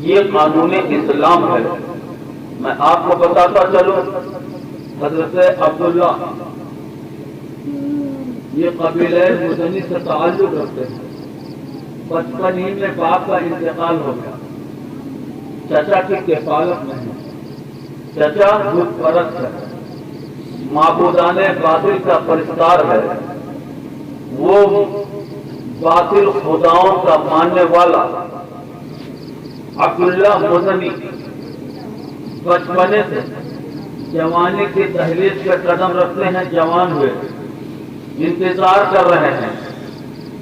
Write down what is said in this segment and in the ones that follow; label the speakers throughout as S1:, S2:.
S1: یہ قانون اسلام ہے۔ میں آپ کو بتاتا چلوں، حضرت عبداللہ یہ قبیلہ مزنی سے تعلق رکھتے ہیں۔ بچپن ہی میں باپ کا انتقال ہو گیا، چچا کی کفالت میں ہے، چچا بت پرست ہے، معبودان باطل کا پرستار ہے، وہ باطل خداؤں کا ماننے والا عبداللہ مزنی بچپنے سے جوانی کی دہلیز پہ قدم رکھتے ہیں، جوان ہوئے انتظار کر رہے ہیں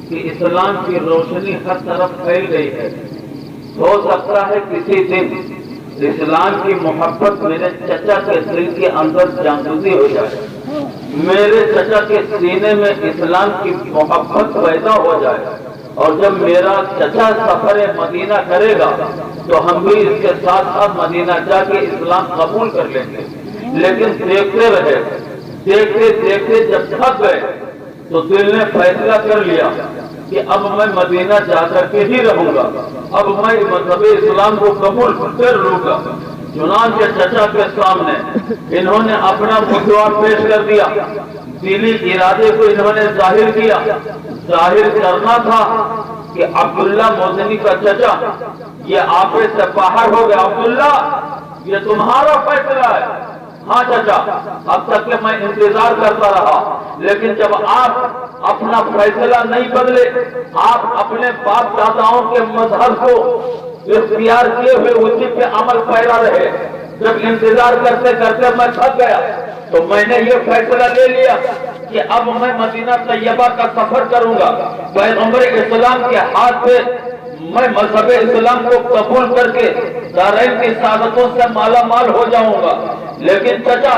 S1: کہ اسلام کی روشنی ہر طرف پھیل گئی ہے، ہو سکتا ہے کسی دن اسلام کی محبت میرے چچا کے دل کے اندر جاگزی ہو جائے، میرے چچا کے سینے میں اسلام کی محبت پیدا ہو جائے، اور جب میرا چچا سفر مدینہ کرے گا تو ہم بھی اس کے ساتھ ساتھ مدینہ جا کے اسلام قبول کر لیں گے۔ لیکن دیکھتے رہے، دیکھتے دیکھتے جب تھک گئے تو دل نے فیصلہ کر لیا کہ اب میں مدینہ جا کر کے ہی رہوں گا، اب میں مذہب اسلام کو قبول کر لوں گا۔ چنانچہ چچا کے سامنے انہوں نے اپنا مدعا پیش کر دیا، دلی ارادے کو انہوں نے ظاہر کیا۔ ظاہر کرنا تھا کہ عبداللہ مزنی کا چچا یہ آپے سے باہر ہو گیا، عبداللہ یہ تمہارا فیصلہ ہے۔ ہاں چچا، اب تک کہ میں انتظار کرتا رہا، لیکن جب آپ اپنا فیصلہ نہیں بدلے، آپ اپنے باپ داداؤں کے مذہب کو اختیار کیے ہوئے اسی پہ عمل پیرا رہے، جب انتظار کرتے کرتے میں تھک گیا تو میں نے یہ فیصلہ لے لیا کہ اب میں مدینہ طیبہ کا سفر کروں گا، پیغمبر اسلام کے ہاتھ سے میں مذہب اسلام کو قبول کر کے دارین کی سعادتوں سے مالا مال ہو جاؤں گا۔ لیکن چچا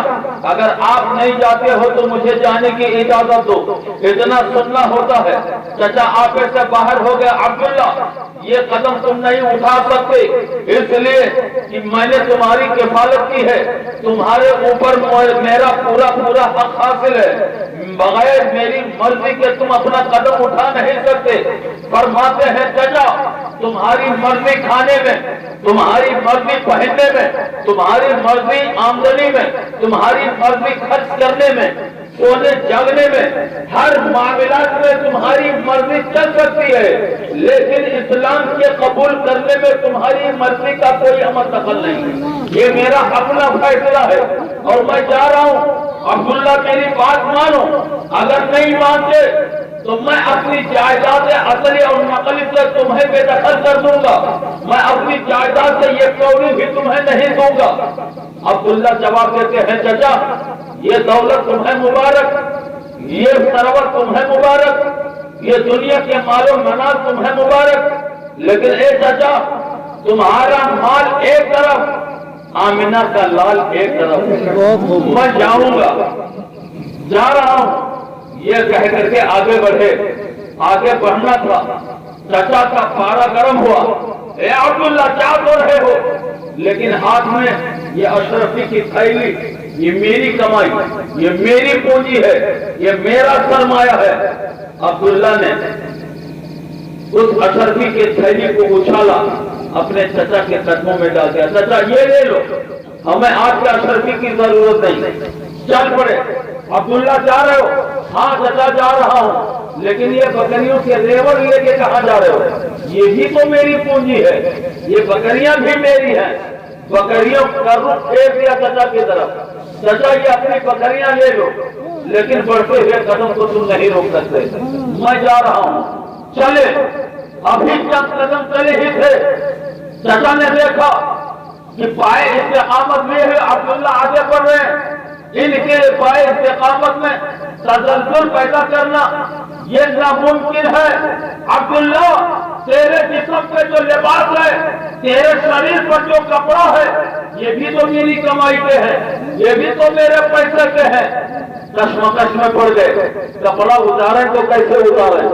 S1: اگر آپ نہیں جاتے ہو تو مجھے جانے کی اجازت دو، اتنا سننا ہوتا ہے۔ چچا آپ سے باہر ہو گیا، عبداللہ یہ قدم تم نہیں اٹھا سکتے، اس لیے کہ میں نے تمہاری کفالت کی ہے، تمہارے اوپر میرا پورا پورا حق حاصل ہے، بغیر میری مرضی کے تم اپنا قدم اٹھا نہیں سکتے۔ فرماتے ہیں چچا تمہاری مرضی کھانے میں، تمہاری مرضی پہننے میں، تمہاری مرضی آمدنی میں، تمہاری مرضی خرچ کرنے میں، سونے جاگنے میں، ہر معاملات میں تمہاری مرضی چل سکتی ہے، لیکن اسلام کے قبول کرنے میں تمہاری مرضی کا کوئی عمل دخل نہیں۔ یہ میرا اپنا فیصلہ ہے اور میں جا رہا ہوں۔ عبداللہ میری بات مانو، اگر نہیں مانتے تو میں اپنی جائیداد اصلی اور نقلی سے تمہیں بے دخل کر دوں گا، میں اپنی جائیداد سے یہ کوڑی بھی تمہیں نہیں دوں گا۔ عبداللہ جواب دیتے ہیں چچا یہ دولت تمہیں مبارک، یہ ثروت تمہیں مبارک، یہ دنیا کے مال و منال تمہیں مبارک، لیکن اے چچا تمہارا مال ایک طرف، آمینہ کا لال ایک طرف، میں جاؤں گا، جا رہا ہوں۔ یہ کہہ کر کے آگے بڑھے، آگے بڑھنا تھا، چچا کا پارا گرم ہوا، اے عبداللہ کیا بول رہے ہو؟ لیکن ہاتھ میں یہ اشرفی کی تھیلی، یہ میری کمائی، یہ میری پونجی ہے، یہ میرا سرمایہ ہے۔ عبداللہ نے اس اشرفی کی تھیلی کو اچھالا، اپنے چچا کے قدموں میں ڈال دیا، چچا یہ لے لو، ہمیں آپ کے اشرفی کی ضرورت نہیں، چل پڑے۔ عبداللہ جا رہے ہو؟ ہاں چچا جا رہا ہوں، لیکن یہ بکریوں کے ریوڑ لے کے کہاں جا رہے ہو؟ یہ بھی تو میری پونجی ہے، یہ بکریاں بھی میری ہیں۔ بکریوں کا رخ پھیر دیا چچا کی طرف، چچا یہ اپنی بکریاں لے لو، لیکن بڑھتے ہوئے قدم کو تم نہیں روک سکتے، میں جا رہا ہوں۔ چلے، ابھی چند قدم چلے ہی تھے، چچا نے دیکھا کہ پائے استقامت میں ہے، عبداللہ آگے بڑھ رہے ہیں، ان کے پائے استقامت میں تزلزل پیدا کرنا یہ ناممکن ہے۔ عبداللہ تیرے جسم پہ جو لباس ہے، تیرے شریر پر جو کپڑا ہے، یہ بھی تو میری کمائی کے ہے، یہ بھی تو میرے پیسے کے ہیں۔ کشمکش میں پڑ گئے، کپڑا اتاریں تو کیسے اتاریں،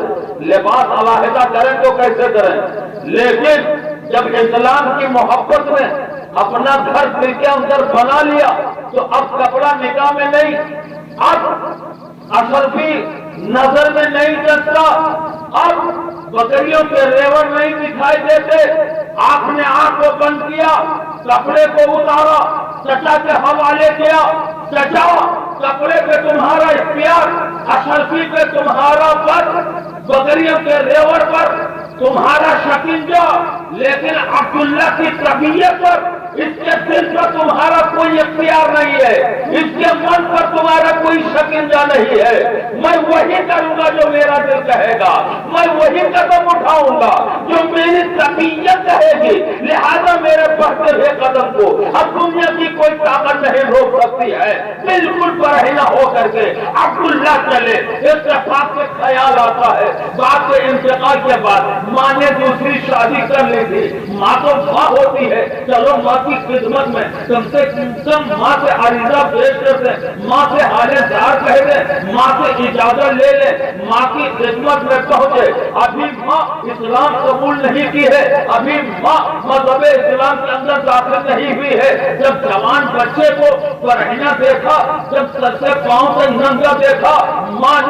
S1: لباس علیحدہ کریں تو کیسے کریں۔ لیکن جب اسلام کی محبت میں اپنا گھر دل کے اندر بنا لیا تو اب کپڑا نگاہ میں نہیں، اب اشرفی نظر میں نہیں جچتا، اب بکریوں کے ریوڑ نہیں دکھائی دیتے، آپ نے آنکھ کو بند کیا، کپڑے کو اتارا، چچا کے حوالے کیا، چچا کپڑے پہ تمہارا اختیار، اشرفی پہ تمہارا پر، بکریوں کے ریوڑ پر تمہارا شکنجہ، لیکن عبداللہ کی طبیعت پر، اس کے دل پر تمہارا کوئی اختیار نہیں ہے، اس کے من پر تمہارا کوئی شکنجہ نہیں ہے۔ میں وہی کروں گا جو میرا دل کہے گا، میں وہی قدم اٹھاؤں گا جو میری طبیعت کہے گی، لہذا میرے بڑھتے ہوئے قدم کو اب دنیا کی کوئی طاقت نہیں روک سکتی ہے۔ بالکل برہنہ ہو کر کے عبداللہ چلے، اتفاق سے خیال آتا ہے باپ کے انتقال کے بعد ماں نے دوسری شادی کر لی تھی، ماں تو ماں ہوتی ہے، چلو ماں کی خدمت میں کم سے کم ماں سے عریضہ پیش کر دیں، ماں سے حالے دار کہہ دیں، ماں سے اجازت لے لیں، ماں کی خدمت میں پہنچے۔ ابھی ماں اسلام قبول نہیں کی ہے، ابھی ماں مذہب اسلام کے اندر داخل نہیں ہوئی ہے، جب جوان بچے کو برہنہ دیکھا، جب سر سے پاؤں سے ننگا دیکھا، ماں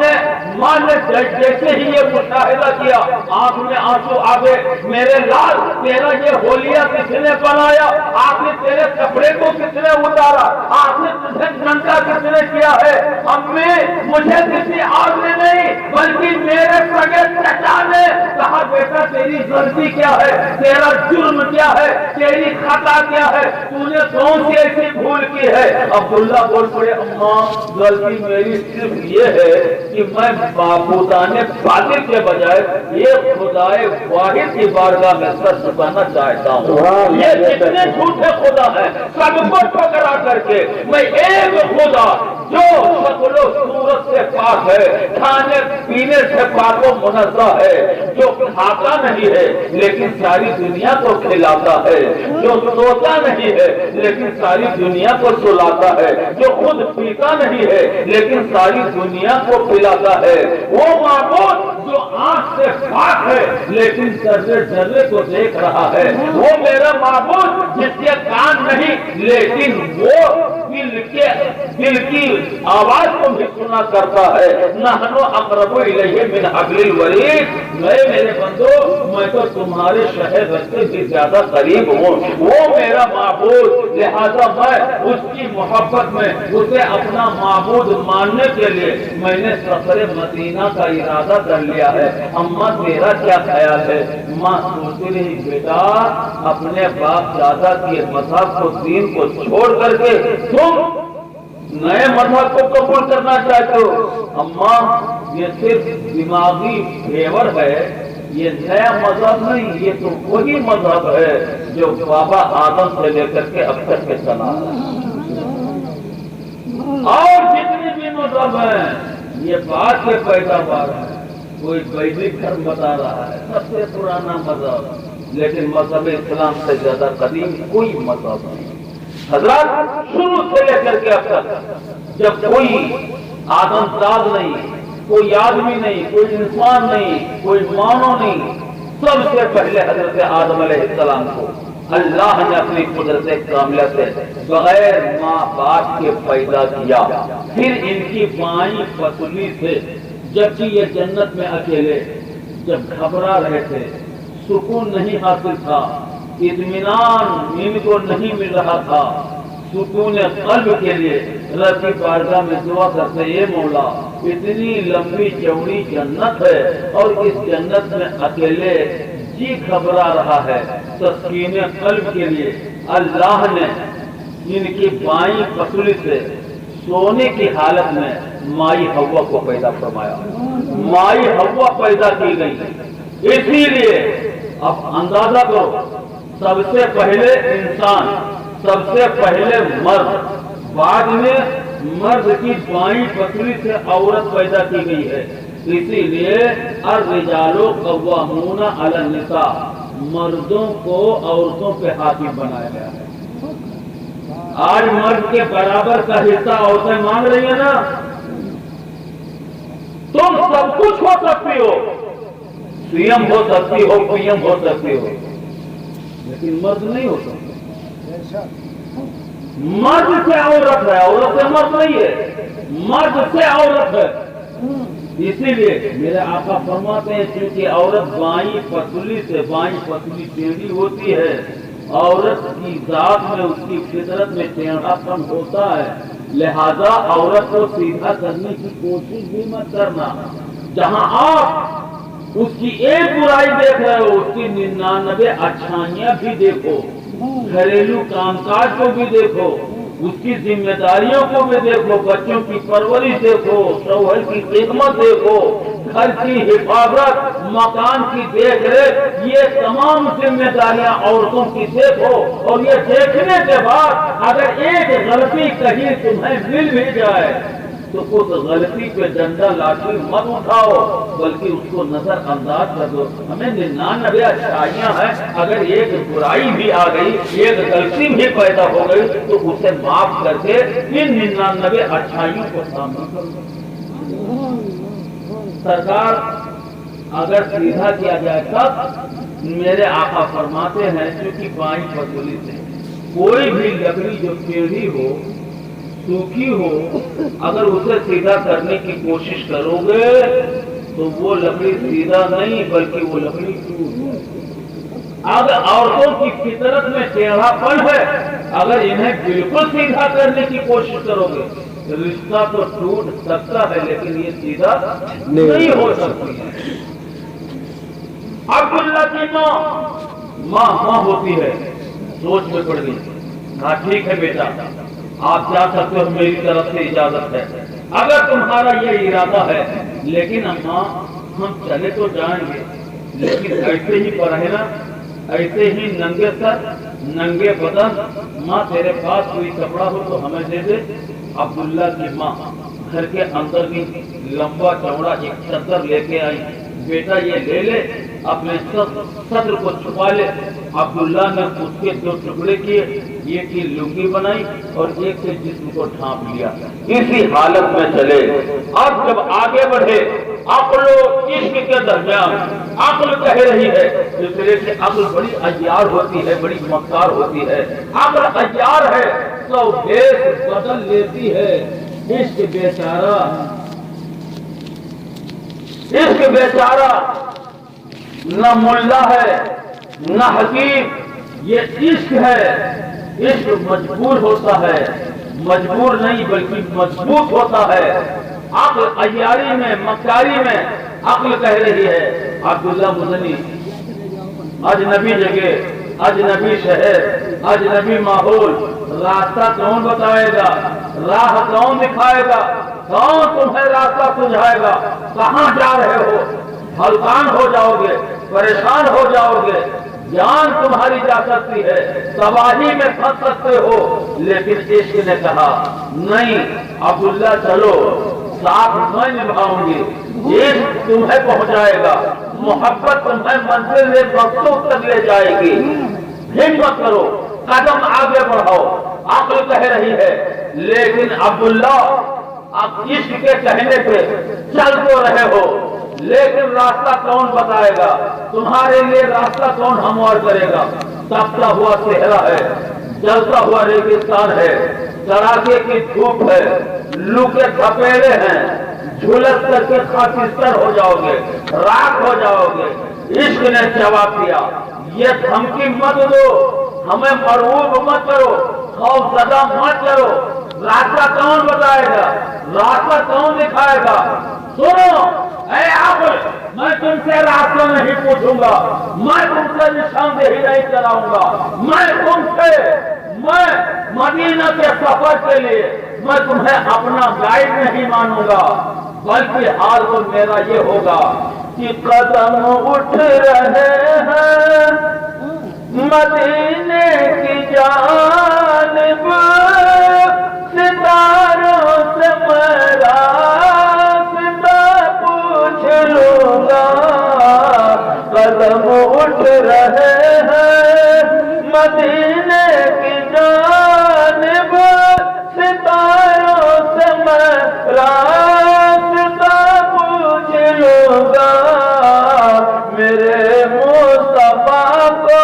S1: نے جیسے ہی یہ مشاہدہ کیا، آنکھ میں آنسو آ گئے، میرے لال تیرا یہ ہولیا کس نے بنایا؟ آپ نے تیرے کپڑے کو کس نے اتارا؟ آپ نے تجھے ننگا کس نے کیا ہے؟ امی مجھے کسی اور نے نہیں بلکہ میرے سگے چچا نے کہا، بیٹا تیری غلطی کیا ہے، تیرا جرم کیا ہے، تیری خطا کیا ہے، تو نے کون سی ایسی بھول کی ہے؟ عبداللہ بول پڑے، اماں غلطی میری صرف یہ ہے کہ میں معبودان باطل کے بجائے یہ خدائے واحد کی بارگاہ میں سر جھکانا چاہتا ہوں۔ یہ جتنے جھوٹے خدا ہیں سب کو ٹکرا کر کے میں ایک خدا جو شکل و صورت سے پاک ہے، کھانے پینے سے پاک و منزہ ہے، جو کھاتا نہیں ہے لیکن ساری دنیا کو کھلاتا ہے، جو سوتا نہیں ہے لیکن ساری دنیا کو سلاتا ہے، جو خود پیتا نہیں ہے لیکن ساری دنیا کو پلاتا ہے، وہ معبود جو آنکھ سے پاک ہے لیکن ذرے ذرے کو دیکھ رہا ہے، وہ میرا معبود جس کے کان نہیں لیکن وہ دل کی آواز کو بھی سنا کرتا ہے۔ نحن اقرب الیہ من حبل الورید، میرے بندو میں تو تمہارے شہر رستے سے زیادہ قریب ہوں، وہ میرا معبود، لہذا میں اس کی محبت میں اسے اپنا معبود ماننے کے لیے میں نے سفر مدینہ کا ارادہ کر لیا ہے۔ اماں تیرا کیا خیال ہے؟ ماں سوچتی رہی، بیٹا اپنے باپ دادا کے مذہب کو، دین کو چھوڑ کر کے تم نئے مذہب کو قبول کرنا چاہتے ہو؟ اماں یہ صرف دماغی فیور ہے، یہ نیا مذہب نہیں، یہ تو وہی مذہب ہے جو بابا آدم سے لے کر کے اب تک کے چلا ہے، اور جتنے بھی مذہب ہیں یہ بعد کے پیداوار ہے۔ کوئی ویدک دھرم بتا رہا ہے سب سے پرانا مذہب، لیکن مذہب اسلام سے زیادہ قدیم کوئی مذہب نہیں۔ حضرات شروع سے لے کر کے اب تک جب کوئی آدم زاد نہیں، کوئی آدمی نہیں، کوئی انسان نہیں، کوئی مانو نہیں، سب سے پہلے حضرت آدم علیہ السلام کو اللہ نے اپنی قدرت کاملہ سے بغیر ماں باپ کے پیدا کیا، پھر ان کی بائیں پسلی سے، جبکہ یہ جنت میں اکیلے جب گھبرا رہے تھے، سکون نہیں حاصل تھا، اطمینان ان کو نہیں مل رہا تھا، سکون قلب کے لیے رب کی بارگاہ میں دعا کرتے، اے مولا اتنی لمبی چوڑی جنت ہے اور اس جنت میں اکیلے جی گھبرا رہا ہے، تسکین قلب کے لیے اللہ نے ان کی بائیں پسلی سے سونے کی حالت میں مائی حوا کو پیدا فرمایا، مائی حوا پیدا کی گئی۔ اسی لیے اب اندازہ کرو، سب سے پہلے انسان، سب سے پہلے مرد، بعد میں مرد کی بائیں پسلی سے عورت پیدا کی گئی ہے۔ اسی لیے الرجال قوامون علی النساء، مردوں کو عورتوں پہ حاکم بنایا گیا ہے۔ آج مرد کے برابر کا حصہ عورتیں مانگ رہی ہیں نا، تم سب کچھ ہو سکتی ہو، سی ایم ہو سکتی ہو، پی ایم ہو سکتی ہو، لیکن مرد نہیں ہو سکتا۔ مرد سے عورت ہے، عورت سے مرد نہیں ہے، مرد سے عورت ہے۔ اسی لیے میرے آقا فرماتے ہیں کیونکہ عورت بائیں پتلی سے بائیں پتلی ٹیڑھی ہوتی ہے، عورت کی ذات میں اس کی فطرت میں ٹیڑھا پن ہوتا ہے، لہذا عورت کو سیدھا کرنے کی کوشش بھی مت کرنا۔ جہاں آپ اس کی ایک برائی دیکھ رہے ہو اس کی 99 اچھائیاں بھی دیکھو، گھریلو کام کاج کو بھی دیکھو، اس کی ذمہ داریوں کو بھی دیکھو، بچوں کی پرورش دیکھو، شوہر کی خدمت دیکھو، گھر کی حفاظت، مکان کی دیکھ ریکھ، یہ تمام ذمہ داریاں عورتوں کی دیکھو۔ اور یہ دیکھنے کے بعد اگر ایک غلطی کہیں تمہیں مل بھی جائے تو اس غلطی پہ ڈنڈا لاٹھی مت اٹھاؤ بلکہ اس کو نظر انداز کر دو۔ ہمیں 99 اچھائیاں ہیں، اگر ایک برائی بھی آ گئی، ایک غلطی بھی پیدا ہو گئی تو اسے معاف کر کے ان 99 اچھائیوں کو سامنے کرو۔ سرکار اگر سیدھا کیا جائے تب میرے آقا فرماتے ہیں کیونکہ بائیں پتلی سے کوئی بھی لکڑی جو ٹیڑھی ہو سوکھی ہو اگر اسے سیدھا کرنے کی کوشش کرو گے تو وہ لکڑی سیدھا نہیں بلکہ وہ لکڑی ٹوٹ۔ اگر عورتوں کی فطرت میں ٹیڑھا پن ہے، اگر انہیں بالکل سیدھا کرنے کی کوشش کرو گے رشتہ تو ٹوٹ سکتا ہے لیکن یہ سیدھا نہیں ہو سکتی ہے۔ عبداللہ کی ماں ہوتی ہے، سوچ میں پڑ گئی، کہا ٹھیک ہے بیٹا آپ جا سکتے ہو، میری طرف سے اجازت ہے اگر تمہارا یہ ارادہ ہے، لیکن اماں ہم چلے تو جائیں گے لیکن ایسے ہی پرہنا، ایسے ہی ننگے سر ننگے بدن، ماں تیرے پاس کوئی کپڑا ہو تو ہمیں دے دے۔ عبداللہ کی ماں گھر کے اندر بھی لمبا چوڑا ایک چادر لے کے آئی، بیٹا یہ لے لے اپنے صدر کو چھپا لے۔ عبداللہ نے اس کے 2 ٹکڑے کیے، ایک کی لنگی بنائی اور ایک سے جسم کو ڈھانپ لیا، اسی حالت میں چلے۔ اب جب آگے بڑھے عقل و عشق کے درمیان عقل کہہ رہی ہے، اس لیے کہ عقل بڑی عیار ہوتی ہے، بڑی مکار ہوتی ہے، عقل عیار ہے تو دیش بدل لیتی ہے۔ عشق بیچارہ، عشق بیچارہ نہ ملا ہے نہ حکیم، یہ عشق ہے، عشق مجبور ہوتا ہے، مجبور نہیں بلکہ مضبوط ہوتا ہے۔ عقل عیاری میں مکاری میں عقل کہہ رہی ہے عبداللہ مدنی اجنبی جگہ، اجنبی شہر، اجنبی ماحول، راستہ کون بتائے گا، راہ کون دکھائے گا، کون تمہیں راستہ سجھائے گا، کہاں جا رہے ہو، ہلکان ہو جاؤ گے، پریشان ہو جاؤ گے، جان تمہاری جا سکتی ہے، تباہی میں پھنس سکتے ہو۔ لیکن عشق نے کہا نہیں عبداللہ چلو، ساتھ میں نبھاؤں گی، عشق تمہیں پہنچائے گا، محبت تمہیں منزل میں مقصود تک لے جائے گی، ہمت کرو، قدم آگے بڑھاؤ۔ عقل کہہ رہی ہے لیکن عبداللہ اب عشق کے کہنے پہ چل تو رہے ہو لیکن راستہ کون بتائے گا، تمہارے لیے راستہ کون ہموار کرے گا؟ تپتا ہوا صحرا ہے، جلتا ہوا ریگستان ہے، کڑاکے کی دھوپ ہے، لو کے تھپیڑے ہیں، جھلس کر کے خاکستر ہو جاؤ گے، راکھ ہو جاؤ گے۔ عشق نے جواب دیا یہ دھمکی مت دو، ہمیں مرعوب مت کرو، خوف زدہ مت کرو، راستہ کون بتائے گا، راستہ کون دکھائے گا؟ سنو اے عقل، میں تم سے راستہ نہیں پوچھوں گا، میں تم سے نشاندہی نہیں کراؤں گا، میں مدینہ کے سفر کے لیے میں تمہیں اپنا گائیڈ نہیں مانوں گا، بلکہ حال تو میرا یہ ہوگا کہ قدم اٹھ رہے ہیں مدینے کی جانب، ستاروں سے میں راستہ پوچھ لوں گا، قدم اٹھ رہے ہیں مدینے کی جانب، ستاروں سے میں راستہ پوچھ لوں گا، میرے مصطفیٰ کو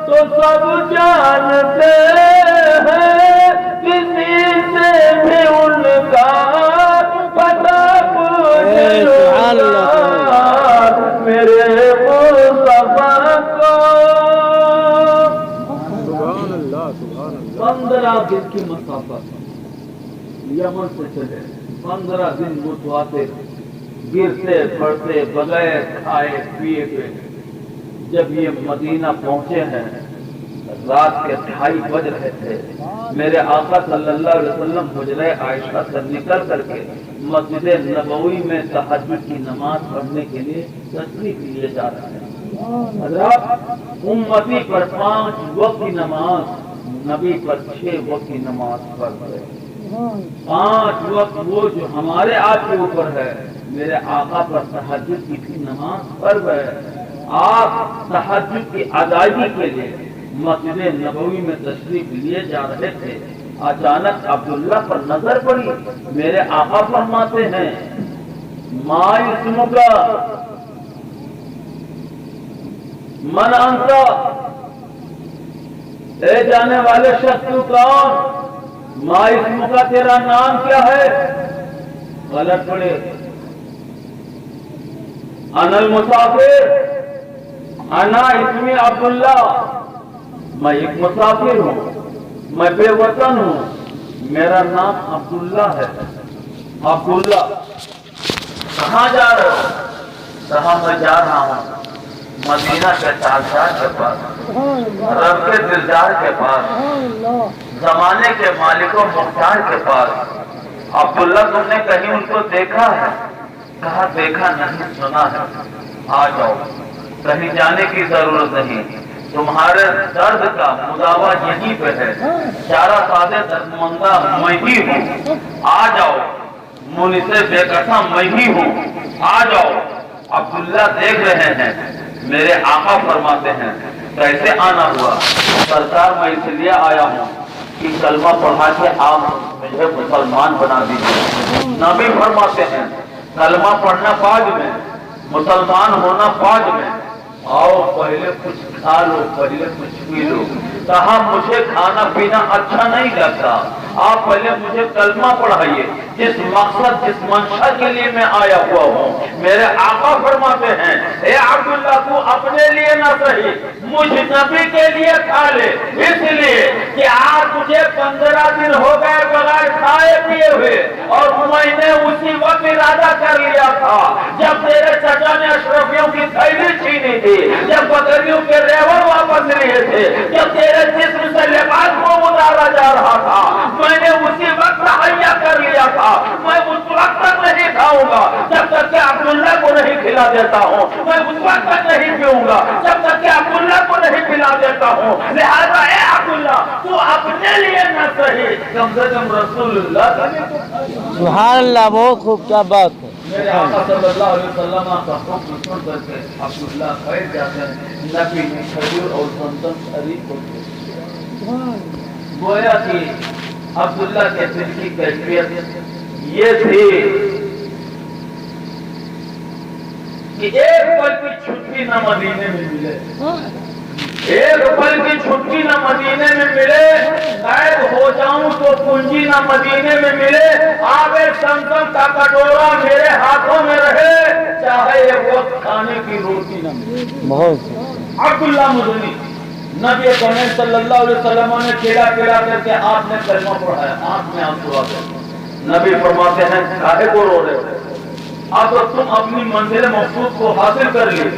S1: تو سب جانتے ہیں، کسی سے بھی ان کا پتہ پوچھ میرے مصطفیٰ کو 15 دن کی مسافت یمن سے چلے، 15 دن متواتر گرتے پڑتے بغیر کھائے پیے کے جب یہ مدینہ پہنچے ہیں، رات کے 2:30 بج رہے تھے، میرے آقا صلی اللہ علیہ وسلم حجرہ عائشہ سے نکل کر کے مسجد نبوی میں تہجد کی نماز پڑھنے کے لیے تشریف لیے جا رہے ہیں۔ حضرات، امتی پر 5 وقت کی نماز، نبی پر 6 وقت کی نماز پڑھ رہے ہیں۔ 5 وقت وہ جو ہمارے آپ کے اوپر ہے، میرے آقا پر تہجد کی بھی نماز پڑھ رہے ہیں۔ آپ تہجد کی ادائیگی کے لیے مسجد نبوی میں تشریف لیے جا رہے تھے، اچانک عبداللہ پر نظر پڑی۔ میرے آقا فرماتے ہیں، ما اسمک من انت، اے جانے والے شخص تو کون؟ ما اسمک، تیرا نام کیا ہے؟ غلط پڑے، انا المسافر، انا اسمی عبداللہ، میں ایک مسافر ہوں، میں بے وطن ہوں، میرا نام عبداللہ ہے۔ عبداللہ، کہاں جا رہے ہو؟ کہاں میں جا رہا ہوں؟ مدینہ کے تاجدار کے پاس، رب کے دلدار کے پاس، زمانے کے مالک و مختار کے پاس۔ عبداللہ، تم نے کہیں ان کو دیکھا ہے؟ کہا دیکھا نہیں، سنا ہے۔ آ جاؤ، کہیں جانے کی ضرورت نہیں، تمہارے درد کا مداوا یہیں پہ ہے، چارہ سادے دردمندہ میں ہی ہوں، آ جاؤ، منصف بے قسم میں ہی ہوں، آ جاؤ۔ عبداللہ دیکھ رہے ہیں، میرے آقا فرماتے ہیں، کیسے آنا ہوا؟ سرکار، میں اس لیے آیا ہوں کہ کلمہ پڑھا کے آپ مجھے مسلمان بنا دیجیے۔ نبی فرماتے ہیں، کلمہ پڑھنا فوج میں، مسلمان ہونا فوج میں، آؤ پہلے کچھ کھا لو، پہلے کچھ پی لو۔ کہا مجھے کھانا پینا اچھا نہیں لگتا، آپ پہلے مجھے کلمہ پڑھائیے، جس مقصد جس منشا کے لیے میں آیا ہوا ہوں۔ میرے آقا فرماتے ہیں، اے عبداللہ، تو اپنے لیے نہ صحیح، مجھ نبی کے لیے کھا لے، اس لیے کہ آج تجھے 15 دن ہو گئے بغیر کھائے پیے ہوئے، اور میں نے اسی وقت ارادہ کر لیا تھا جب تیرے چچا نے اشرفیوں کی تھیلی چھینی تھی، جب بکریوں کے ریوڑ واپس لیے تھے، جب تیرے جسم سے لباس کو اتارا جا رہا تھا، میں نے اسی وقت تہیا کر لیا تھا، میں اس وقت تک نہیں کھاؤں گا جب تک کہ عبداللہ کو نہیں کھلا دیتا ہوں، میں اس وقت تک نہیں پیوں گا جب تک کہ عبداللہ کو نہیں پلا دیتا ہوں۔ لہذا اے عبداللہ، تو اپنے لیے نہ صحیح، کم سے کم رسول اللہ۔
S2: سبحان اللہ، بہت خوب، کیا بات ہے۔
S1: میرے آقا صلی اللہ علیہ وسلم کا حکم سن کر کے عبداللہ بیٹھ جاتے ہیں، نبی میں کھجور اور زمزم شریف ہوتے ہیں۔ گویا کہ عبداللہ کے دل کی کیفیت یہ تھی کہ ایک پل کی چھٹی نہ مدینے میں ملے، ایک پل کی چھٹی نہ مدینے میں ملے، قید ہو جاؤں تو پونجی نہ مدینے میں ملے، آب زمزم کا کٹورا میرے ہاتھوں میں رہے، چاہے ایک وقت کھانے کی روٹی نہ ملے۔
S2: بہت
S1: عبداللہ مدنی، نبی کریم صلی اللہ علیہ وسلم نے کھیلا کھیلا کر کے آپ نے کلمہ پڑھایا، آنکھ میں آنسو آ گئے۔ نبی فرماتے ہیں، کاہے کو رو رہے ہو؟ اب تو تم اپنی منزل مقصود کو حاصل کر لی،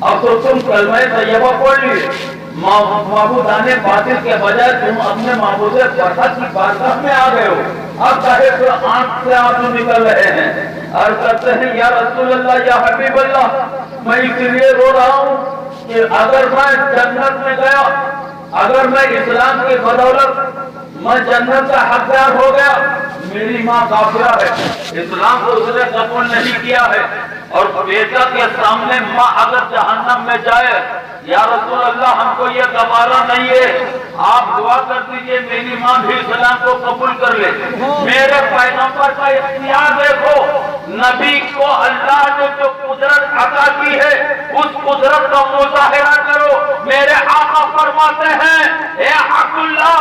S1: اب تو تم کلمہ طیبہ پڑھ لی، معبودان باطل کے بجائے تم اپنے معبود فرحت کی بارگاہ میں آ گئے ہو، اب چاہے تو آنکھ سے آنسو نکل رہے ہیں، عرض کرتے ہیں، یا رسول اللہ، یا حبیب اللہ، میں اس لیے رو رہا ہوں کہ اگر میں جنت میں گیا، اگر میں اسلام کی بدولت میں جنت کا حقدار ہو گیا، میری ماں کافرہ ہے، اسلام کو اس نے قبول نہیں کیا ہے، اور بیٹا کے سامنے ماں اگر جہنم میں جائے، یا رسول اللہ، ہم کو یہ گوارا نہیں ہے، آپ دعا کر دیجئے میری ماں بھی اسلام کو قبول کر لے۔ میرے پیغمبر کا اختیار دیکھو، نبی کو اللہ نے جو قدرت عطا کی ہے، اس قدرت کا مظاہرہ کرو۔ میرے آقا فرماتے ہیں، اے عبداللہ،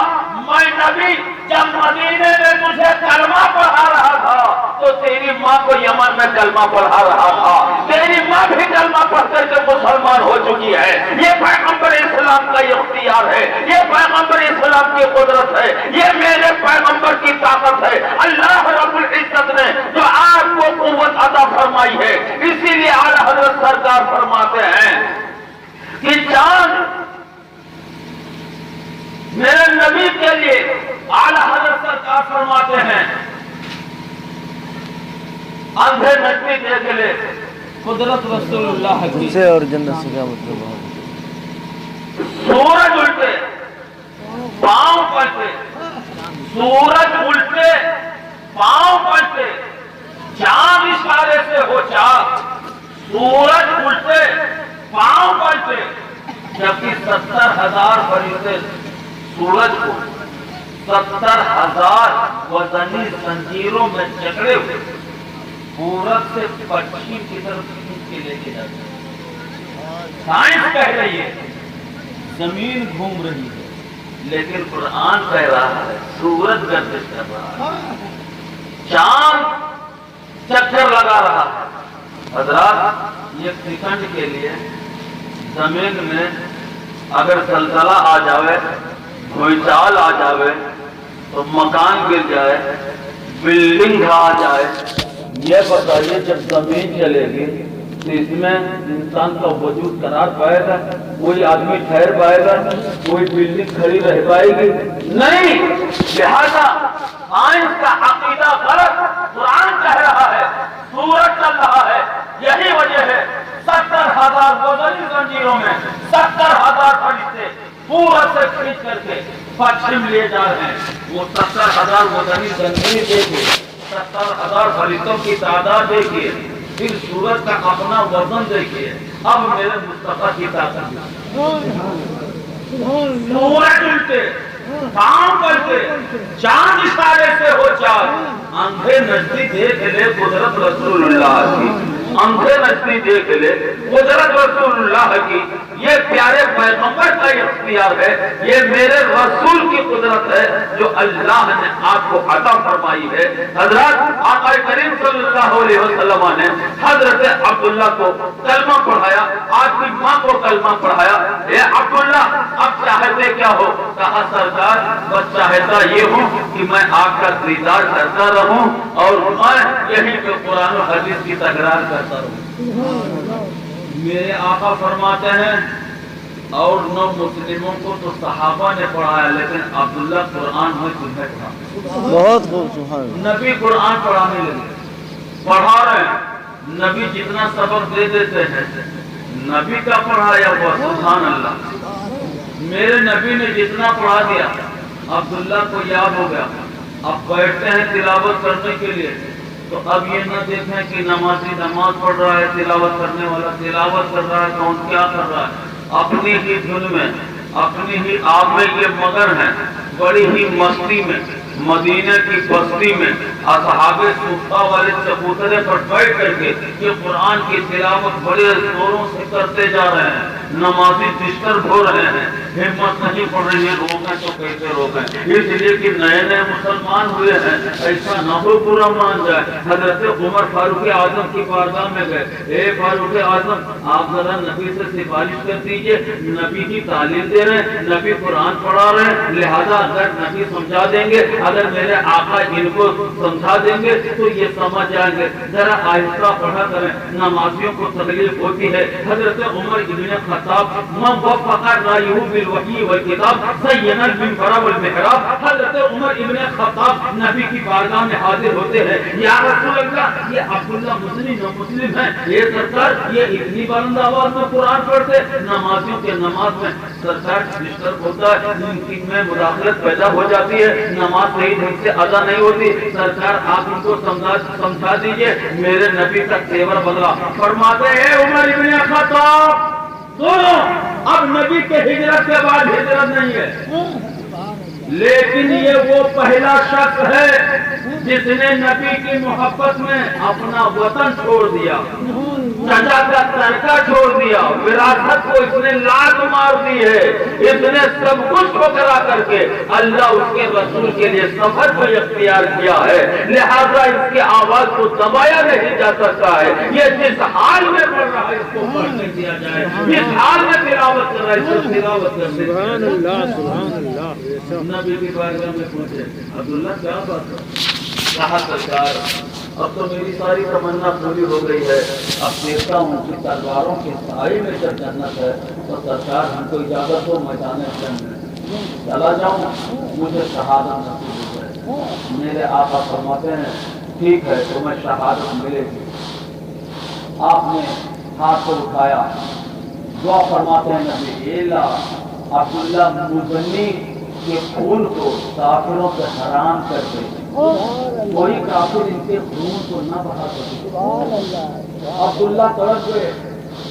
S1: میں نبی جب مدینے میں مجھے کلمہ پڑھا رہا تھا تو تیری ماں کو یمن میں کلمہ پڑھا رہا تھا، تیری ماں بھی کلمہ پڑھ کر کے مسلمان ہو چکی ہے. یہ پیغمبر اسلام کا اختیار ہے, یہ پیغمبر اسلام کی قدرت ہے, یہ میرے پیغمبر کی طاقت ہے. اللہ رب العزت نے جو آپ کو قوت عطا فرمائی ہے, اسی لیے اعلیٰ حضرت سرکار فرماتے ہیں کہ چاند میرے نبی کے لیے اعلیٰ حضرت سرکار فرماتے ہیں اندھے نچی دیکھ لے قدرت رسول اللہ کی.
S2: سے اور جنت سے کیا مطلب ہے؟
S1: سورج الٹے پاؤں پلٹے, سورج الٹے پاؤں پلٹے, چاند اشارے سے ہو چاک, سورج الٹے پاؤں پلٹے, جبکہ 70,000 فرشتے سورج کو 70,000 وزنی زنجیروں میں جکڑے ہوئے پورب سے پچھم کی طرف کھینچ کے لے کے جاتے ہیں. سائنس کہہ رہی ہے زمین گھوم رہی ہے, لیکن قرآن کہہ رہا ہے سورج گردش کر رہا ہے, چاند چکر لگا رہا ہے. حضرات یہ سیکنڈ کے لیے زمین میں اگر زلزلہ آ جاوے, بھوچال آ جاوے, تو مکان گر جائے, بلڈنگ آ جائے, یہ بتائیے جب زمین چلے گی تو اس میں انسان کا وجود قرار پائے گا؟ کوئی آدمی ٹھہر پائے گا؟ کوئی بلڈنگ کھڑی رہ پائے گی؟ نہیں. لہذا سائنس کا عقیدہ غلط. قرآن کہہ رہا ہے سورج چل رہا ہے. یہی وجہ ہے 70,000 وزنی زنجیروں میں 70,000 فرشتے پورب سے کھینچ کر کے پچھم لے جا رہے ہیں. وہ 70,000 وزنی زنجیر دیکھیے, 70,000 فرشتوں کی تعداد دیکھیے, پھر سورج کا اپنا وزن دیکھیے. اب میرے مصطفیٰ کی طاقت, سورج الٹے پاؤں پلٹے, چاند اشارے سے ہو چاک, اندھے نچتی دیکھ لے قدرت رسول اللہ کی, اندھے نچتی دیکھ لے قدرت رسول اللہ کی. یہ پیارے پیغمبر کا اختیار ہے, یہ میرے رسول کی قدرت ہے جو اللہ نے آپ کو عطا فرمائی ہے. حضرات آقا کریم صلی اللہ علیہ وسلم نے حضرت عبداللہ کو کلمہ پڑھایا, آپ کی ماں کو کلمہ پڑھایا. اے عبداللہ اب چاہتے کیا ہو؟ کہا سرکار بس چاہتا یہ ہوں کہ میں آپ کا دیدار کرتا رہوں اور میں یہیں پہ قرآن و حدیث کی تکرار کرتا رہوں. میرے آقا فرماتے ہیں اور 9 مسلموں کو تو صحابہ نے پڑھایا, لیکن عبداللہ قرآن میں تمہیں پڑھا.
S2: بہت خوب سبحان.
S1: نبی قرآن پڑھانے لگے, پڑھا رہے ہیں, نبی جتنا سبق دے دیتے ہیں نبی کا پڑھایا ہوا. سبحان اللہ. میرے نبی نے جتنا پڑھا دیا عبداللہ کو یاد ہو گیا. اب بیٹھتے ہیں تلاوت کرنے کے لیے تو اب یہ نہ دیکھیں کہ نمازی نماز پڑھ رہا ہے, تلاوت کرنے والا تلاوت کر رہا ہے, کون کیا کر رہا ہے. اپنی ہی دھن میں, اپنی ہی آپ میں یہ مگن ہے, بڑی ہی مستی میں مدینہ کی بستی میں اصحاب صفہ والے چبوترے پر بیٹھ کر کے یہ قرآن کی تلاوت بڑے زوروں سے کرتے جا رہے ہیں. نمازی ڈسٹرب ہو رہے ہیں, ہمت نہیں پڑ رہی ہے, روکیں تو کیسے روکیں؟ اس لیے کہ نئے نئے مسلمان ہوئے ہیں, ایسا نہ ہو برا مان جائے. حضرت عمر فاروق اعظم کی بارگاہ میں گئے, اے فاروق اعظم آپ ذرا نبی سے سفارش کر دیجئے, نبی کی تعلیم دے رہے ہیں, نبی قرآن پڑھا رہے ہیں, لہذا اگر نبی سمجھا دیں گے, اگر میرے آقا ان کو سمجھا دیں گے تو یہ سمجھ جائیں گے, ذرا آہستہ پڑھا کریں, نمازیوں کو تکلیف ہوتی ہے. حضرت عمر ابن خطاب من وفق رأيه بالوحی والکتاب سینا المنبر والمحراب. حضرت عمر ابن خطاب نبی کی بارگاہ میں حاضر ہوتے ہیں, یا رسول اللہ یہ عبداللہ مسلم ہے, یہ سرکار یہ اتنی بلند آواز میں قرآن پڑھتے, نمازیوں کے نماز میں سرکار ڈسٹرب ہوتا ہے, ان میں مداخلت پیدا ہو جاتی ہے, نماز صحیح ڈھنگ سے ادا نہیں ہوتی. سرکار آپ ان کو سمجھا دیجئے. میرے نبی کا تیور بدلا. فرماتے ہیں عمر ابن خطاب سنو, اب نبی کے ہجرت کے بعد ہجرت نہیں ہے, لیکن یہ وہ پہلا شخص ہے جس نے نبی کی محبت میں اپنا وطن چھوڑ دیا. چچا کا ترکہ چھوڑ دیا، وراثت کو اس نے لات مار دی ہے، اس نے سب کچھ ٹھکرا کر کے اللہ اس کے رسول کے لیے سفر کو اختیار کیا ہے، لہذا اس کی آواز کو دبایا نہیں جا سکتا ہے۔ یہ جس حال میں پڑھ رہا ہے اس کو پڑھنے دیا جائے، اس حال میں تلاوت کر رہا ہے اس کو تلاوت کرنے دیا جائے۔
S3: سبحان اللہ
S1: نبی کی بارگاہ میں پوچھے عبداللہ کیا بات ہے؟ کہا سرکار اب تو میری ساری تمنا پوری ہو گئی ہے، اب دیکھتا ہوں کہ تلواروں کے سائے میں جب جنت ہے تو سرکار ہم کو اجازت ہو میں جانے چلا جاؤں، مجھے شہادت نصیب ہو جائے۔ میرے آقا فرماتے ہیں ٹھیک ہے تمہیں شہادت ملے گی۔ آپ نے ہاتھ کو اٹھایا، دعا فرماتے ہیں نبی ایلا عبداللہ مزنی کے خون کو کافروں سے حرام کر دے، کوئی کافر ان کے خون کو نہ بہا سکے۔ عبداللہ تڑپ گئے،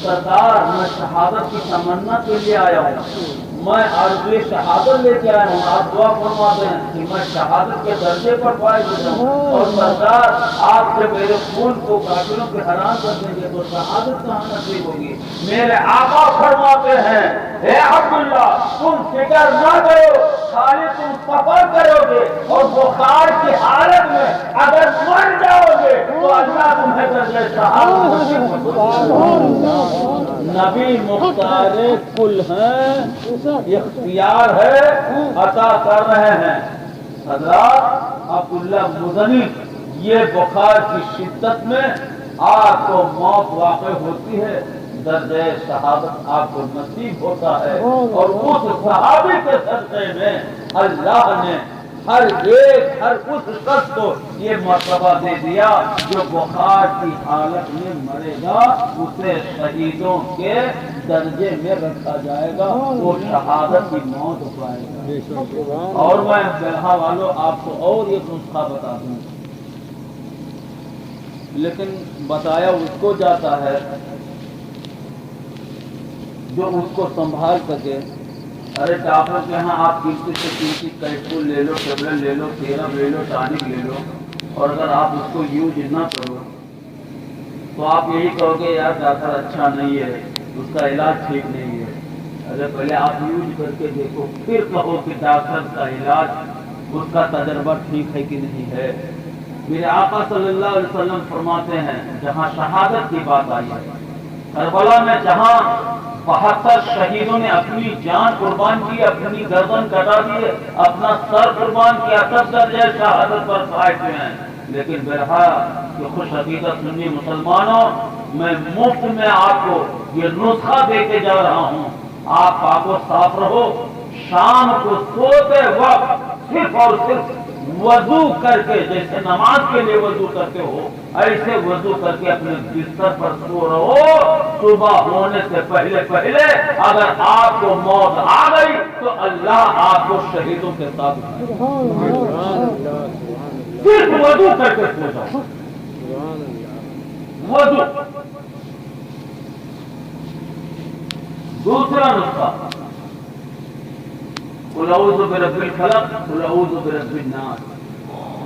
S1: سرکار میں شہادت کی تمنا کے لیے آیا ہوں، میں آرزوئے شہادت لے کے آیا ہوں، آپ دعا فرما دیں کہ میں شہادت کے درجے پر فائز ہو جاؤں، اور سرکار آپ سے میرے خون کو کافروں کے حرام کر دیں گے تو شہادت کہاں نصیب ہوگی؟ میرے آقا فرماتے ہیں اے عبداللہ تم فکر نہ کرو، خالی تم سفر کرو گے اور بخار کی حالت میں اگر مر جاؤ گے تو اللہ تمہیں درجہ شہادت نصیب ہوگا۔ نبی مختار کل ہیں، اختیار ہے عطا کر رہے ہیں۔ حضرات عبداللہ مزنی یہ بخار کی شدت میں آپ کو موت واقع ہوتی ہے، درجہ شہادت آپ کو نصیب ہوتا ہے، اور اس صحابی کے صدقے میں اللہ نے ہر اس شخص کو یہ مرتبہ دے دیا جو بخار کی حالت میں مرے گا اسے شہیدوں کے درجے میں رکھا جائے گا، وہ شہادت کی موت پائے گا۔ اور میں بلحا والوں آپ کو اور یہ نسخہ بتا دوں، لیکن بتایا اس کو جاتا ہے جو اس کو سنبھال سکے۔ ارے ڈاکٹر کے یہاں آپ قیمتی سے قیمتی کیپسول لے لو، ٹیبلٹ لے لو، سیرم لے لو، ٹانک لے لو، اور اگر آپ اس کو یوز نہ کرو تو آپ یہی کہو گے یار ڈاکٹر اچھا نہیں ہے، اس کا علاج ٹھیک نہیں ہے۔ اگر پہلے آپ یوز کر کے دیکھو پھر کہو کہ ڈاکٹر کا علاج اس کا تجربہ ٹھیک ہے کہ نہیں ہے۔ میرے آقا صلی اللہ علیہ وسلم فرماتے ہیں جہاں شہادت کی بات آئی ہے، کربلا میں جہاں 72 شہیدوں نے اپنی جان قربان کی، اپنی گردن کٹا دی، اپنا سر قربان کیا، سب درجہ شہادت پر فائز ہوئے ہیں، لیکن برہا کہ خوش حقیقت سنی مسلمانوں، میں مفت میں آپ کو یہ نسخہ دے کے جا رہا ہوں، آپ پاک و صاف رہو، شام کو سوتے وقت صرف اور صرف وضو کر کے، جیسے نماز کے لیے وضو کرتے ہو ایسے وضو کر کے اپنے بستر پر سو رہو، صبح ہونے سے پہلے پہلے اگر آپ کو موت آ گئی تو اللہ آپ کو شہیدوں کے ساتھ صرف وضو کر کے سو جاؤ، وضو۔ دوسرا نسخہ قل اعوذ برب الفلق قل اعوذ برب الناس،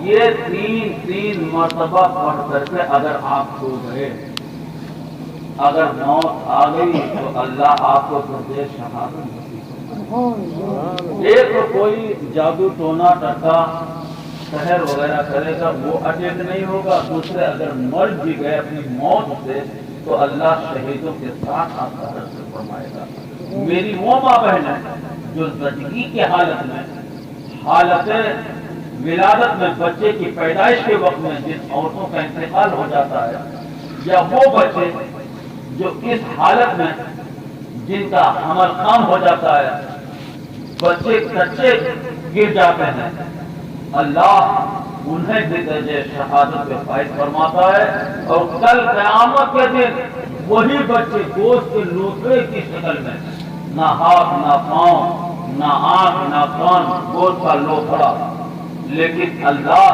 S1: یہ تین مرتبہ پڑھ کر کے اگر آپ سو گئے، اگر موت آ گئی تو اللہ آپ کو درجہ شہادت نصیب کرے۔ ایک تو کوئی جادو ٹونا ٹکا سحر وغیرہ کرے گا وہ اٹیک نہیں ہوگا، دوسرے اگر مر بھی گئے اپنی موت سے تو اللہ شہیدوں کے ساتھ آپ کا حشر فرمائے گا۔ میری وہ ماں بہن ہے جو زندگی کی حالت میں، حالت ولادت میں، بچے کی پیدائش کے وقت میں جن عورتوں کا انتقال ہو جاتا ہے، یا وہ بچے جو اس حالت میں جن کا حمل خام ہو جاتا ہے، بچے کچے گر جاتے ہیں، اللہ انہیں بھی درجہ شہادت پہ فائز فرماتا ہے، اور کل قیامت کے دن وہی بچے گوشت کے لوتھڑے کی شکل میں، نہ ہاتھ نہ پاؤں نہ آنکھ نہ کان، گوشت کا لوتھڑا، لیکن اللہ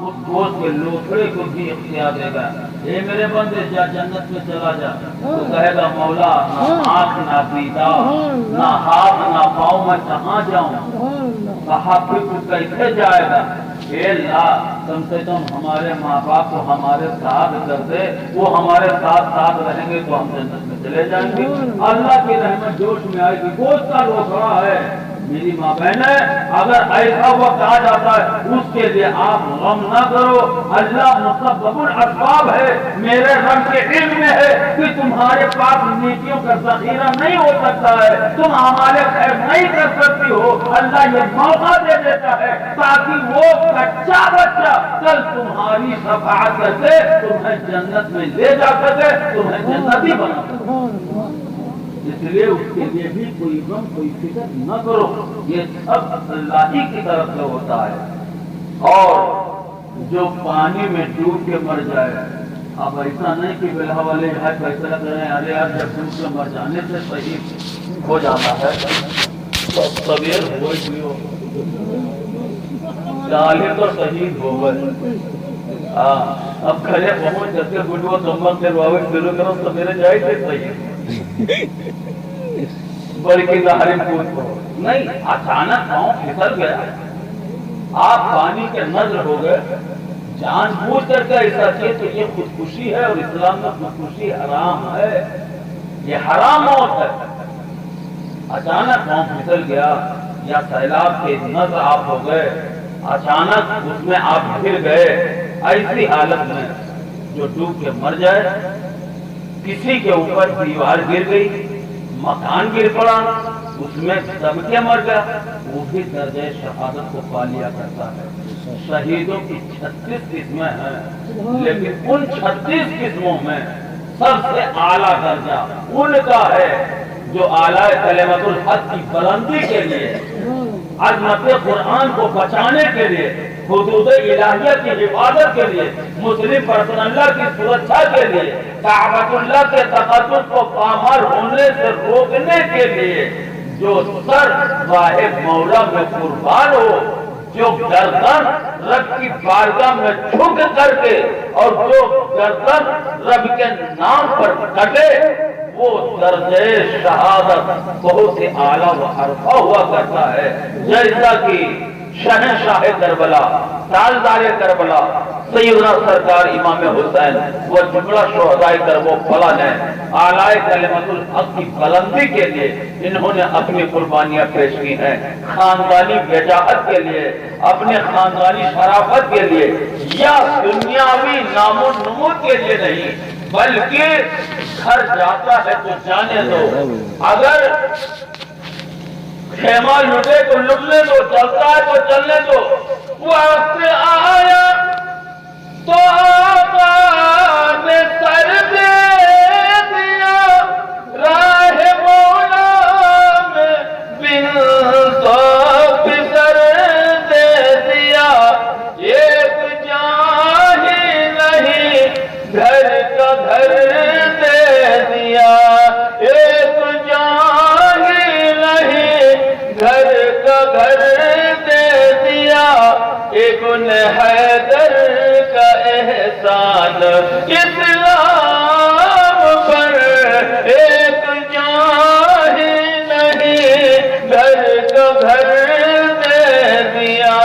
S1: اس گوشت کے لوتھڑے کو بھی اختیار دے گا، اے میرے بندے جا جنت میں چلا جا، تو کہے گا مولا نہ آنکھ نہ دیدار نہ ہاتھ نہ پاؤں، میں کہاں جاؤں؟ کہا پھر تو کیسے جائے گا؟ اے اللہ کم سے کم ہمارے ماں باپ کو ہمارے ساتھ کر دے، وہ ہمارے ساتھ رہیں گے تو ہم جنت میں چلے جائیں گے۔ اللہ کی رحمت جوش میں آئے گی۔ گوشت کا لوکڑا ہے میری ماں بہنیں، اگر ایسا وقت آ جاتا ہے اس کے لیے آپ غم نہ کرو، اللہ مسبب الاسباب ہے، میرے رب کے علم میں ہے کہ تمہارے پاس نیکیوں کا ذخیرہ نہیں ہو سکتا ہے، تم ہمارے خیر نہیں کر سکتی ہو، اللہ یہ موقع دے دیتا ہے تاکہ وہ بچہ کل تمہاری شفاعت سے تمہیں جنت میں لے جا سکے، تمہیں جنتی بنا سکے۔ اس لیے اس کے لیے بھی کوئی غم کوئی فکر نہ کرو، یہ سب اللہ ہی کی طرف سے ہوتا ہے۔ اور جو پانی میں ڈوب کے مر جائے، اب ایسا نہیں کہ بلہ والے فیصلہ کریں ارے یار جب ڈوب کے مر جانے سے شہید ہو جاتا ہے تو سویر ہو ڈالے تو شہید ہو گئے۔ اب کھڑے پہنچ جب کے گڈو کمبل سے روے شروع کرو تو میرے جائے تھے صحیح بلکہ ظاہر نہیں، اچانک پاؤں پھسل گیا، آپ پانی کے نظر ہو گئے، جان بوجھ کر کے ایسا کیے تو یہ خودکشی ہے، اور اسلام میں خودکشی حرام ہے، یہ حرام موت ہے۔ اچانک پاؤں پھسل گیا یا سیلاب کے نظر آپ ہو گئے، اچانک اس میں آپ گر گئے، ایسی حالت میں جو ڈوب کے مر جائے، کسی کے اوپر دیوار گر گئی، مکان گر پڑا، اس میں دب کے مر گیا، وہ بھی درجہ شہادت کو پا لیا کرتا ہے۔ شہیدوں کی 36 قسمیں ہیں، لیکن ان 36 قسموں میں سب سے اعلیٰ درجہ ان کا ہے جو اعلیٰ کلمۃ الحق کی بلندی کے لیے، عظمت قرآن کو بچانے کے لیے، حدود الہیہ کی حفاظت کے لیے، مسلم پرسن اللہ کی سرکشا کے لیے، کعبۃ اللہ کے تقدس کو پامال ہونے سے روکنے کے لیے، جو سر واحد مولا میں قربان ہو، جو گردن رب کی بارگاہ میں جھک کر کے، اور جو گردن رب کے نام پر کٹے، وہ درجہ شہادت بہت ہی اعلیٰ و عرفہ ہوا کرتا ہے۔ جیسا کہ شہنشاہ کربلا، تاجدار کربلا، سیدنا سرکار امام حسین و جملہ شہدائے کرب و بلا نے اعلیٰ کلمۃ الحق کی بلندی کے لیے انہوں نے اپنی قربانیاں پیش کی ہیں، خاندانی وجاہت کے لیے، اپنے خاندانی شرافت کے لیے، یا دنیاوی نام و نمود کے لیے نہیں، بلکہ گھر جاتا ہے تو جانے دو، اگر خیمہ لٹے تو لٹنے دو، چلتا ہے تو چلنے دو۔ وقت آیا تو آقا نے سر دے دیا، راہ مولا میں بن تو سر دے دیا، ایک جان ہی نہیں گھر کا گھر دے دیا، ایک جان ہی نہیں گھر کا گھر دے دیا، ایک حیدر کا احسان اسلام پر، ایک جان ہی نہیں گھر کا گھر دے دیا۔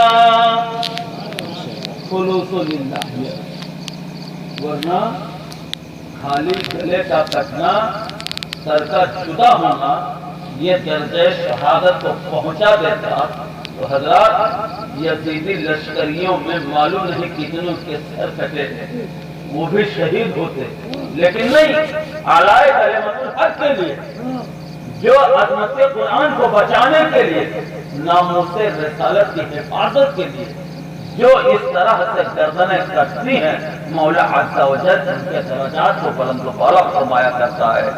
S1: خلوص للہ، ورنہ خالی گلے کا کٹنا، سر کا جدا ہونا، یہ درجہ شہادت کو پہنچا دیتا تو حضرات یزیدی لشکریوں میں معلوم نہیں کتنوں کے سر کٹے، وہ بھی شہید ہوتے، لیکن نہیں، اعلیٰ کلمۃ الحق کے لیے، جو عظمت قرآن کو بچانے کے لیے، ناموس رسالت کی حفاظت کے لیے، جو اس طرح سے گردنیں کٹتی ہیں، مولا عز و جل ان کے درجات کو بلند و بالا فرمایا کرتا ہے۔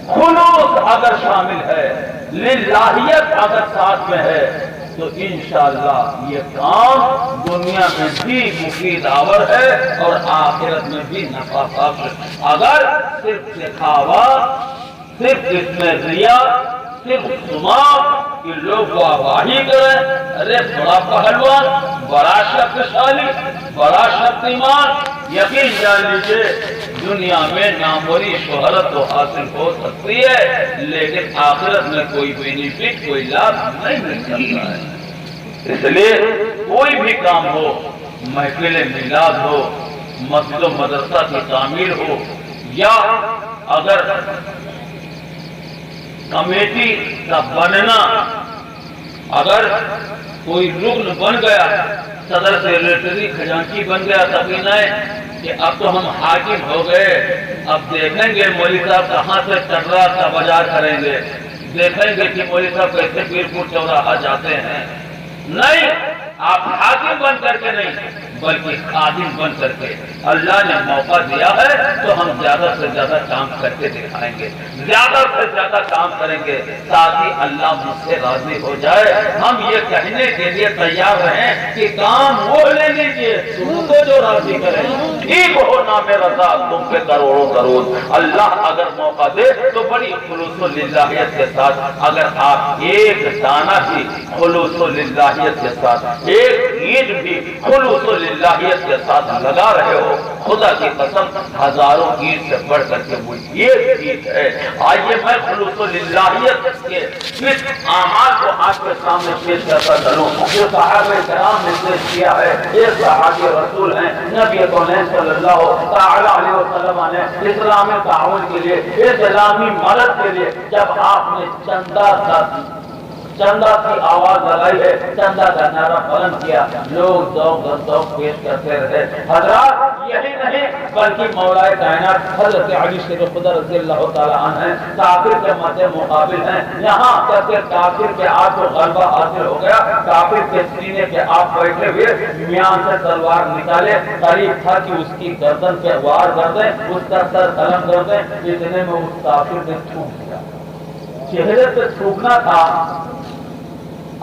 S1: خلوص اگر شامل ہے، للہیت اگر ساتھ میں ہے، تو انشاءاللہ یہ کام دنیا میں بھی مفید آور ہے اور آخرت میں بھی نفع بخش۔ اگر صرف دکھاوا، صرف اس میں ریا، صرف سما کہ لوگ واہی کریں، ارے بڑا پہلوان، بڑا شکتیشالی، بڑا شکتیمان، یقین جان لیجیے دنیا میں ناموری شہرت تو حاصل ہو سکتی ہے، لیکن آخرت میں کوئی بینیفٹ، کوئی لابھ نہیں مل سکتا ہے۔ اس لیے کوئی بھی کام ہو محفل میلاد ہو، مسجد و مدرسہ کی تعمیر ہو، یا اگر کمیٹی کا بننا، اگر کوئی رکن بن گیا، صدر سیکریٹری خزانچی بن گیا، تبھی نہیں کہ اب تو ہم حاکم ہو گئے، اب دیکھیں گے مولوی صاحب کہاں سے چٹرا کا بازار کریں گے، دیکھیں گے کہ مولوی صاحب کیسے پیرپور چوراہا جاتے ہیں۔ نہیں، آپ حاکم بن کر کے نہیں بلکہ خادم بن کر کے اللہ نے موقع دیا ہے تو ہم زیادہ سے زیادہ کام کر کے دکھائیں گے، زیادہ سے زیادہ کام کریں گے تاکہ اللہ مجھ سے راضی ہو جائے۔ ہم یہ کہنے کے لیے تیار ہیں کہ کام وہ لے لیجیے تم کو جو راضی کرے، ٹھیک ہو نام رضا تم پہ کروڑوں درود۔ اللہ اگر موقع دے تو بڑی خلوص و للہیت کے ساتھ، اگر آپ ایک دانہ بھی خلوص و للہیت کے ساتھ، ایک اینٹ بھی خلوص و للہیت کے ساتھ لگا رہے ہو، خدا کی قسم ہزاروں اینٹ سے بڑھ کر کے وہ ایک اینٹ ہے۔ آئیے میں خلوص و للہیت کے اس اعمال کو آپ کے سامنے پیش کرتا چلوں جو صحابہ کرام نے پیش کیا ہے۔ یہ صحابی رسول ہیں، نبی کونین صلی اللہ تعالی علیہ وسلم نے اسلامی تعاون کے لیے، اسلامی مدد کے لیے جب آپ نے چندہ کی آواز لگائی ہے، چندہ کا نعرہ بلند کیا، لوگ ذوق در ذوق پیش کرتے رہے۔ حضرات یہی نہیں بلکہ مولا کائنات حضرت علی شیر خدا رضی اللہ تعالی عنہ ہیں، کافر کے مد مقابل ہیں، یہاں تک کہ کافر کے آپ کو غلبہ حاصل ہو گیا، کافر کے سینے کے آپ بیٹھے ہوئے میاں سے تلوار نکالے، قریب تھا کہ اس کی گردن پہ وار کر دیں، اس کا سر قلم کر دیں، اتنے میں اس کافر نے تھوک دیا، چہرے پہ تھوکنا تھا۔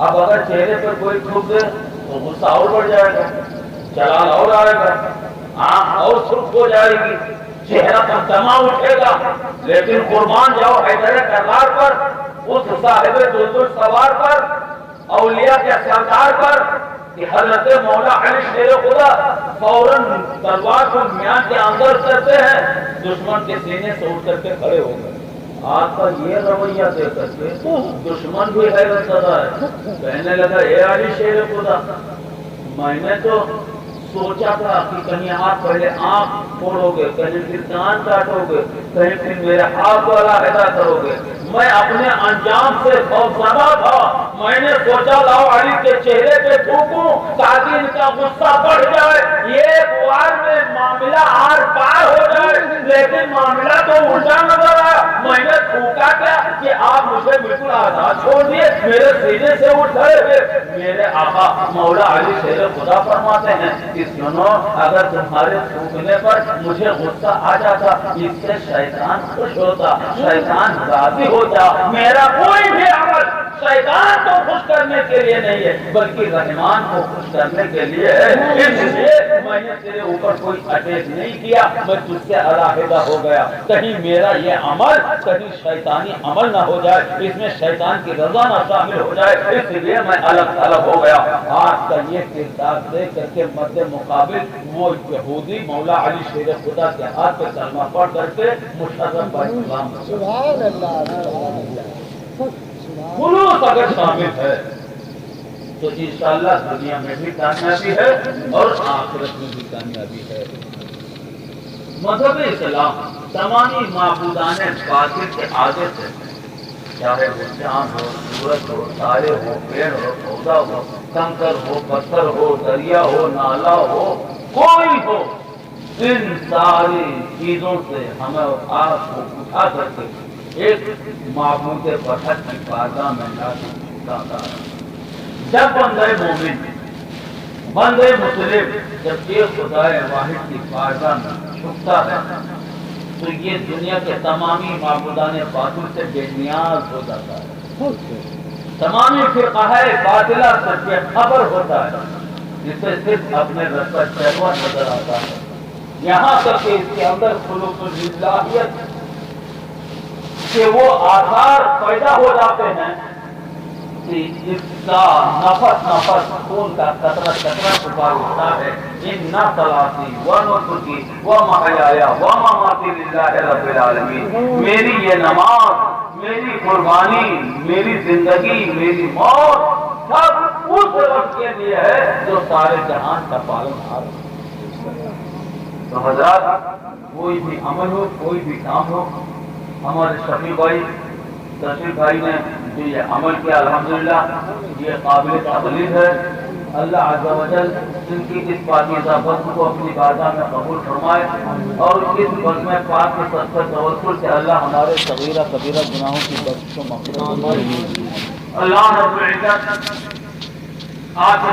S1: اب اگر چہرے پر کوئی تھوک دے تو غصہ اور بڑھ جائے گا، جلال اور آئے گا، آنکھ اور سرخ ہو جائے گی، چہرہ پر دمع اٹھے گا۔ لیکن قربان جاؤ حیدر کرار پر، اس صاحب دلدل سوار پر، اولیاء کے سردار پر کہ حضرت مولا علی شیر خدا فوراً تلوار کو میان کے اندر کرتے ہیں، دشمن کے سینے سے اٹھ کر کے کھڑے ہو گئے۔ آپ کا یہ رویہ دیکھ کر کے دشمن بھی حیرت زدہ ہے، کہنے لگا اے علی شیر خدا، میں نے تو سوچا تھا کہ کہیں آپ پہلے آنکھ پھوڑو گے، کہیں پھر کان کاٹو گے، کہیں پھر میرے ہاتھ والا عہدہ کرو گے۔ میں اپنے انجام سے خوفزدہ تھا، میں نے سوچا لاؤ علی کے چہرے پہ تھوکوں تاکہ ان کا غصہ بڑھ جائے، ایک وار میں معاملہ آر پار ہو جائے، لیکن معاملہ تو الٹا نظر آیا۔ میں نے تھوکا کیا کہ آپ مجھے بالکل آزاد چھوڑ دیے، میرے سینے سے اٹھ کھڑے ہوئے۔ میرے آقا مولا علی شیر خدا فرماتے ہیں کہ سنو، اگر تمہارے تھوکنے پر مجھے غصہ آ جاتا، اس سے شیطان خوش ہوتا، شیطان راضی ہوتا۔ میرا کوئی بھی عمل شیطان کو خوش کرنے کے لیے نہیں ہے بلکہ رحمان کو خوش کرنے کے لیے ہے، اس لیے میں نے تیرے اوپر کوئی اٹیک نہیں کیا، میں تجھ سے علیحدہ ہو گیا، کہیں میرا یہ عمل کہیں شیطانی عمل نہ ہو جائے، اس میں شیطان کی رضا نہ شامل ہو جائے، اس لیے میں الگ الگ ہو گیا۔ آج کا یہ کردار دیکھ کر کے مد مقابل وہ یہودی مولا علی شیر خدا کے ہاتھ پہ کلمہ پڑھ کر کے مشرف پر اسلام۔
S3: سبحان اللہ،
S1: خلوص اگر شامل ہے تو انشاءاللہ دنیا میں بھی کامیابی ہے اور آخرت میں بھی کامیابی ہے۔ مذہب اسلام تمامی معبودان باطل کے آگے سے، چاہے وہ چاند ہو، سورج ہو، تارے ہو، پیڑ ہو، پودا ہو، کنکر ہو، پتھر ہو، دریا ہو، نالا ہو، کوئی ہو، ان ساری چیزوں سے ہمیں آپ کو اٹھا کر کے ایک معبود وحد کی بارگاہ میں لاتا ہے۔ جب بندے مومن، بندے مسلم جب یہ خدائے واحد کی بارگاہ میں جھکتا ہے تو یہ دنیا کے تمامی معبودان باطل سے بے نیاز ہو جاتا ہے، تمامی فرقہ باطلہ سے بے خبر ہوتا ہے، جسے صرف اپنے رب کا شہوت نظر آتا ہے، یہاں تک کہ اس کے اندر خلوص الالہیت کہ وہ آثار پیدا ہو جاتے ہیں کہ اس کا نفس نفس خون کا قطرہ قطرہ پکار اٹھتا ہے، ان صلاتی و نسکی و محیای و مماتی للہ رب العالمین، میری یہ نماز، میری قربانی، میری زندگی، میری موت سب اس رب کے لیے ہے جو سارے جہان کا پالن ہار ہے۔ تو حضرات کوئی بھی عمل ہو، کوئی بھی کام ہو، ہمارے شفیع بھائی تشریف بھائی نے جو یہ عمل کیا الحمدللہ یہ قابل تقلید ہے۔ اللہ عز و جل ان کی اس پاکیزہ بزم کو اپنی بارگاہ میں قبول فرمائے اور اس بزم پاک کے صدقہ توسل سے اللہ ہمارے صغیرہ کبیرہ گناہوں کی بخشش و مغفرت فرمائے۔ اللہ رب العزت آج